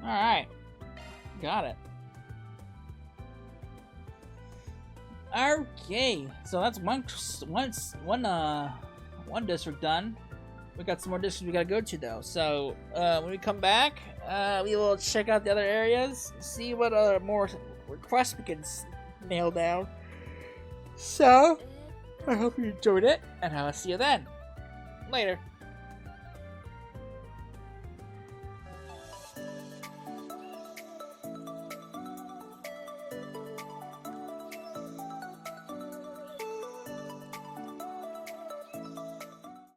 Alright. Got it. Okay, so that's one district done. We got some more districts we gotta go to though. So when we come back, we will check out the other areas, see what other more requests we can nail down. So I hope you enjoyed it, and I'll see you then. Later.